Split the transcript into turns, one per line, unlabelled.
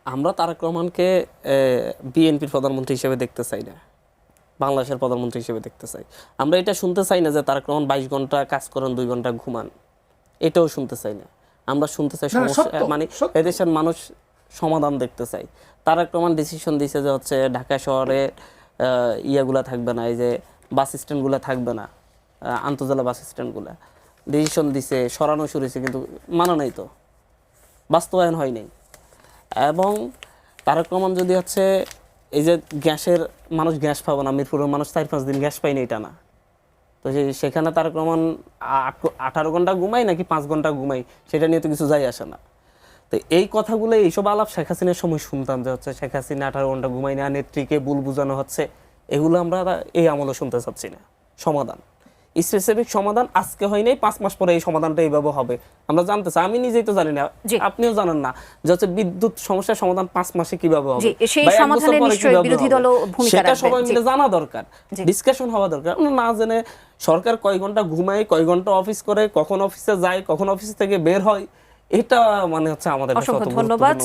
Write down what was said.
আমরা তারেক রহমানকে বিএনপির প্রধানমন্ত্রী হিসেবে দেখতে চাই না, বাংলাদেশের প্রধানমন্ত্রী হিসেবে দেখতে চাই। আমরা এটা শুনতে চাই না যে তারেক রহমান 22 ঘন্টা কাজ করেন, 2 ঘন্টা ঘুমান, এটাও শুনতে চাই না। আমরা শুনতে চাই সমস্যা, মানে এদেশের মানুষ সমাধান দেখতে চাই। তারেক রহমান ডিসিশন দিয়েছে যে হচ্ছে ঢাকা শহরে ইয়াগুলা থাকবে না, এই যে বাস স্ট্যান্ডগুলো থাকবে না, আন্তজেলা বাস স্ট্যান্ডগুলো ডিসিশন দিছে, সরানো শুরু হয়েছে, কিন্তু মানা নাই তো, বাস্তবায়ন হয় নাই। এবং তারেক রহমান যদি হচ্ছে এই যে গ্যাসের, মানুষ গ্যাস পাবো না, মিরপুরের মানুষ 4-5 দিন গ্যাস পায়নি, এটা না তো সেখানে তারেক রহমান 18 ঘন্টা ঘুমাই নাকি 5 ঘন্টা ঘুমাই, সেটা নিয়ে তো কিছু যাই আসে না। তো এই কথাগুলো, এইসব আলাপ শেখ হাসিনার সময় শুনতাম যে হচ্ছে শেখ হাসিনা 18 ঘন্টা ঘুমাই না, নেত্রীকে ভুল বোঝানো হচ্ছে, এগুলো আমরা এই আমলে শুনতে চাচ্ছি না। সমাধান, স্পেসিফিক সমাধান আজকে হয় নাই, 5 মাস পরে এই সমাধানটা এইভাবে হবে আমরা জানতে চাই। আমি নিজেই তো জানি না, আপনিও জানেন না যে হচ্ছে বিদ্যুৎ সমস্যার সমাধান 5 মাসে কিভাবে হবে,
সেই সমাধানে নিশ্চয়ই বিরোধী দলও ভূমিকা রাখবে,
সেটা সবাই মিলে জানা দরকার, ডিসকাশন হওয়া দরকার। না জেনে সরকার কয় ঘন্টা ঘুমায়, কয় ঘন্টা অফিস করে, কখন অফিসে যায়, কখন অফিস থেকে বের হয়, এটা মানে হচ্ছে আমাদের কাছে
অসংখ্য ধন্যবাদ।